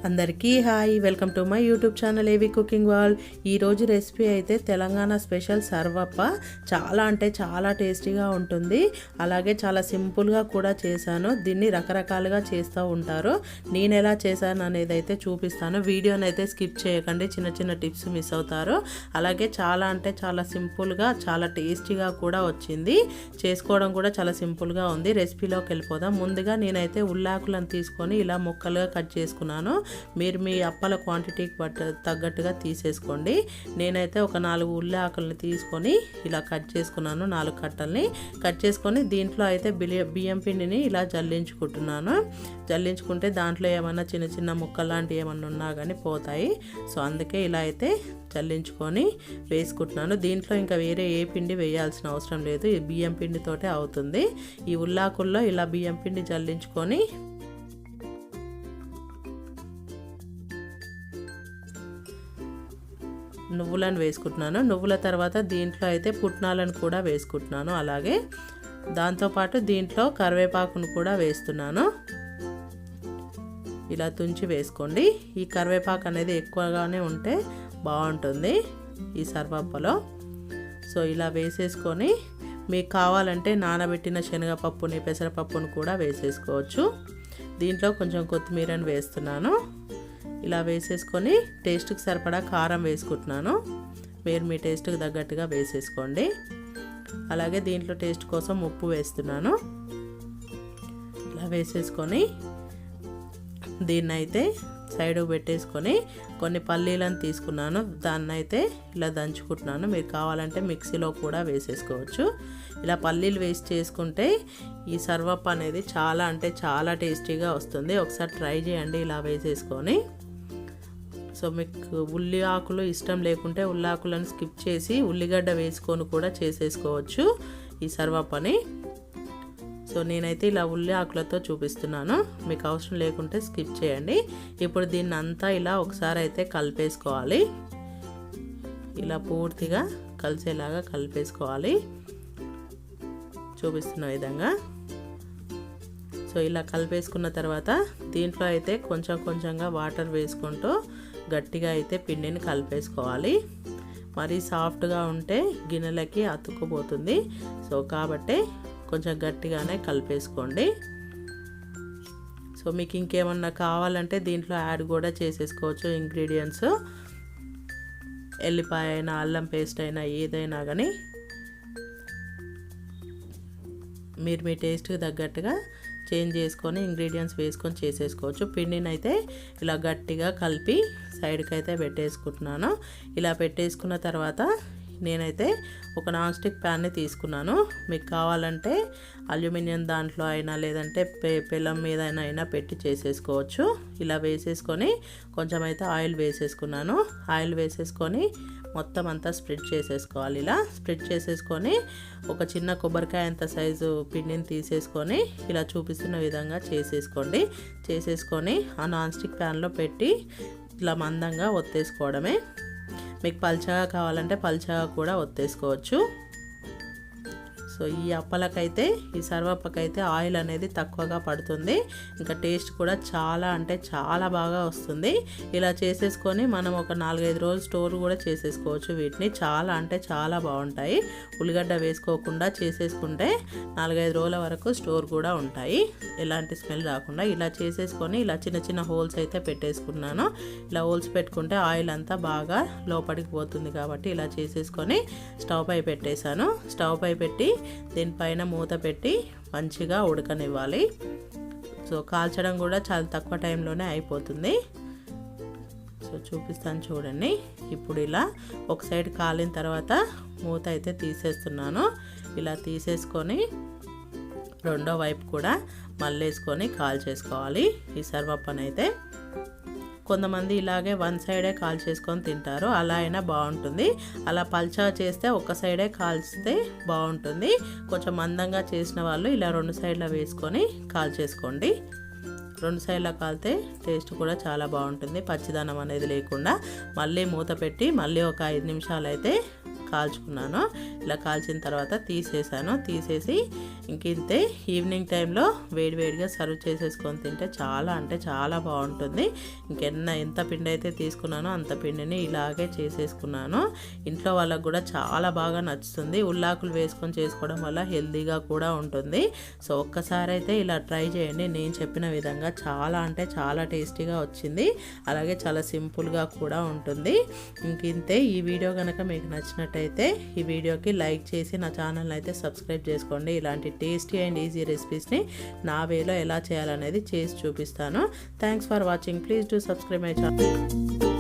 అందరికీ hi, welcome to my YouTube channel ఏవి cooking world. ఈరోజు రెసిపీ అయితే తెలంగాణ స్పెషల్ సర్వప్ప. చాలా అంటే చాలా టేస్టీగా ఉంటుంది, అలాగే చాలా సింపుల్గా కూడా చేశాను. దీన్ని రకరకాలుగా చేస్తూ ఉంటారు. నేను ఎలా చేశాను అనేది అయితే చూపిస్తాను. వీడియోని అయితే స్కిప్ చేయకండి, చిన్న చిన్న టిప్స్ మిస్ అవుతారు. అలాగే చాలా అంటే చాలా సింపుల్గా చాలా టేస్టీగా కూడా వచ్చింది. చేసుకోవడం కూడా చాలా సింపుల్గా ఉంది. రెసిపీలోకి వెళ్ళిపోదాం. ముందుగా నేనైతే ఉల్లాకులను తీసుకొని ఇలా ముక్కలుగా కట్ చేసుకున్నాను. మీరు మీ అప్పల క్వాంటిటీకి తగ్గట్టుగా తీసేసుకోండి. నేనైతే ఒక 4 ఉల్లి ఆకులను తీసుకొని ఇలా కట్ చేసుకున్నాను. 4 కట్టల్ని కట్ చేసుకొని దీంట్లో అయితే బియ్యం పిండిని ఇలా జల్లించుకుంటున్నాను. జల్లించుకుంటే దాంట్లో ఏమన్నా చిన్న చిన్న ముక్కలు లాంటివి ఏమన్నా ఉన్నా కానీ పోతాయి. సో అందుకే ఇలా అయితే జల్లించుకొని వేసుకుంటున్నాను. దీంట్లో ఇంకా వేరే ఏ పిండి వేయాల్సిన అవసరం లేదు, ఈ బియ్యం పిండితోటే అవుతుంది. ఈ ఉల్లాకుల్లో ఇలా బియ్యం పిండి జల్లించుకొని నువ్వులను వేసుకుంటున్నాను. నువ్వుల తర్వాత దీంట్లో అయితే పుట్నాలను కూడా వేసుకుంటున్నాను. అలాగే దాంతోపాటు దీంట్లో కరివేపాకును కూడా వేస్తున్నాను. ఇలా తుంచి వేసుకోండి. ఈ కరివేపాకు అనేది ఎక్కువగానే ఉంటే బాగుంటుంది ఈ సర్వప్పలో. సో ఇలా వేసేసుకొని మీకు కావాలంటే నానబెట్టిన శనగపప్పుని పెసరపప్పును కూడా వేసేసుకోవచ్చు. దీంట్లో కొంచెం కొత్తిమీరని వేస్తున్నాను. ఇలా వేసేసుకొని టేస్ట్కి సరిపడా కారం వేసుకుంటున్నాను. మీరు మీ టేస్ట్కి తగ్గట్టుగా వేసేసుకోండి. అలాగే దీంట్లో టేస్ట్ కోసం ఉప్పు వేస్తున్నాను. ఇలా వేసేసుకొని దీన్నైతే సైడ్కి పెట్టేసుకొని కొన్ని పల్లీలను తీసుకున్నాను. దాన్నైతే ఇలా దంచుకుంటున్నాను. మీరు కావాలంటే మిక్సీలో కూడా వేసేసుకోవచ్చు. ఇలా పల్లీలు వేసి చేసుకుంటే ఈ సర్వప్ప అనేది చాలా అంటే చాలా టేస్టీగా వస్తుంది. ఒకసారి ట్రై చేయండి ఇలా వేసేసుకొని. సో మీకు ఉల్లి ఆకులు ఇష్టం లేకుంటే ఉల్లాకులను స్కిప్ చేసి ఉల్లిగడ్డ వేసుకొని కూడా చేసేసుకోవచ్చు ఈ సర్వప్పని. సో నేనైతే ఇలా ఉల్లి ఆకులతో చూపిస్తున్నాను, మీకు అవసరం లేకుంటే స్కిప్ చేయండి. ఇప్పుడు దీన్ని అంతా ఇలా ఒకసారి అయితే కలిపేసుకోవాలి. ఇలా పూర్తిగా కలిసేలాగా కలిపేసుకోవాలి చూపిస్తున్న విధంగా. సో ఇలా కలిపేసుకున్న తర్వాత దీంట్లో అయితే కొంచెం కొంచెంగా వాటర్ వేసుకుంటూ గట్టిగా అయితే పిండిని కలిపేసుకోవాలి. మరీ సాఫ్ట్గా ఉంటే గిన్నెలకి అతుక్కుపోతుంది. సో కాబట్టి కొంచెం గట్టిగానే కలిపేసుకోండి. సో మీకు ఇంకేమన్నా కావాలంటే దీంట్లో యాడ్ కూడా చేసేసుకోవచ్చు ఇంగ్రీడియంట్స్. ఎల్లిపాయ అయినా అల్లం పేస్ట్ అయినా ఏదైనా కానీ మీరు మీ టేస్ట్కి తగ్గట్టుగా చేంజ్ చేసుకొని ఇంగ్రీడియంట్స్ వేసుకొని చేసేసుకోవచ్చు. పిండిని అయితే ఇలా గట్టిగా కలిపి సైడ్కి అయితే పెట్టేసుకుంటున్నాను. ఇలా పెట్టేసుకున్న తర్వాత నేనైతే ఒక నాన్ స్టిక్ ప్యాన్ని తీసుకున్నాను. మీకు కావాలంటే అల్యూమినియం దాంట్లో అయినా లేదంటే పెనం మీద అయినా పెట్టి చేసేసుకోవచ్చు. ఇలా వేసేసుకొని కొంచెం అయితే ఆయిల్ వేసేసుకున్నాను. ఆయిల్ వేసేసుకొని మొత్తం అంతా స్ప్రెడ్ చేసేసుకోవాలి. ఇలా స్ప్రెడ్ చేసేసుకొని ఒక చిన్న కొబ్బరికాయ అంత సైజు పిండిని తీసేసుకొని ఇలా చూపిస్తున్న విధంగా చేసేసుకోండి. చేసేసుకొని ఆ నాన్ స్టిక్ ప్యాన్లో పెట్టి ఇట్లా మందంగా ఒత్తేసుకోవడమే. మీకు పల్చగా కావాలంటే పల్చగా కూడా ఒత్తేసుకోవచ్చు. సో ఈ అప్పలకైతే ఈ సర్వప్పకైతే ఆయిల్ అనేది తక్కువగా పడుతుంది. ఇంకా టేస్ట్ కూడా చాలా అంటే చాలా బాగా వస్తుంది. ఇలా చేసేసుకొని మనం ఒక 4-5 రోజులు స్టోర్ కూడా చేసేసుకోవచ్చు. వీటిని చాలా అంటే చాలా బాగుంటాయి. ఉల్లిగడ్డ వేసుకోకుండా చేసేసుకుంటే 4-5 రోజుల వరకు స్టోర్ కూడా ఉంటాయి, ఎలాంటి స్మెల్ రాకుండా. ఇలా చేసేసుకొని ఇలా చిన్న చిన్న హోల్స్ అయితే పెట్టేసుకున్నాను. ఇలా హోల్స్ పెట్టుకుంటే ఆయిల్ అంతా బాగా లోపలికి పోతుంది కాబట్టి ఇలా చేసేసుకొని స్టవ్ పై పెట్టేశాను. స్టవ్ పై పెట్టి దీనిపైన మూత పెట్టి మంచిగా ఉడకనివ్వాలి. సో కాల్చడం కూడా చాలా తక్కువ టైంలోనే అయిపోతుంది. సో చూపిస్తాను చూడండి. ఇప్పుడు ఇలా ఒక సైడ్ కాలిన తర్వాత మూత అయితే తీసేస్తున్నాను. ఇలా తీసేసుకొని రెండో వైపు కూడా మళ్ళేసుకొని కాల్చేసుకోవాలి ఈ సర్వప్పనైతే. కొంతమంది ఇలాగే వన్ సైడే కాల్ చేసుకొని తింటారు, అలా అయినా బాగుంటుంది. అలా పల్చా చేస్తే ఒక సైడే కాల్చితే బాగుంటుంది. కొంచెం మందంగా చేసిన వాళ్ళు ఇలా 2 సైడ్ల వేసుకొని కాల్ చేసుకోండి. 2 సైడ్ల కాలితే టేస్ట్ కూడా చాలా బాగుంటుంది, పచ్చిదనం అనేది లేకుండా. మళ్ళీ మూత పెట్టి మళ్ళీ ఒక 5 నిమిషాలు అయితే కాల్చుకున్నాను. ఇలా కాల్చిన తర్వాత తీసేసి ఇంకింతే ఈవినింగ్ టైంలో వేడివేడిగా సర్వ్ చేసేసుకొని తింటే చాలా అంటే చాలా బాగుంటుంది. ఎంత పిండి అయితే తీసుకున్నానో అంత పిండిని ఇలాగే చేసేసుకున్నాను. ఇంట్లో వాళ్ళకు కూడా చాలా బాగా నచ్చుతుంది. ఉల్లాకులు వేసుకొని చేసుకోవడం వల్ల హెల్తీగా కూడా ఉంటుంది. సో ఒక్కసారి అయితే ఇలా ట్రై చేయండి. నేను చెప్పిన విధంగా చాలా అంటే చాలా టేస్టీగా వచ్చింది. అలాగే చాలా సింపుల్గా కూడా ఉంటుంది. ఇంకింతే. ఈ వీడియో కనుక మీకు నచ్చినట్టయితే ఈ వీడియోకి లైక్ చేసి నా ఛానల్ని అయితే సబ్స్క్రైబ్ చేసుకోండి. ఇలాంటి టేస్టీ అండ్ ఈజీ రెసిపీస్ని నా వేలో ఎలా చేయాలనేది చేసి చూపిస్తాను. Thanks for watching. Please do subscribe my channel.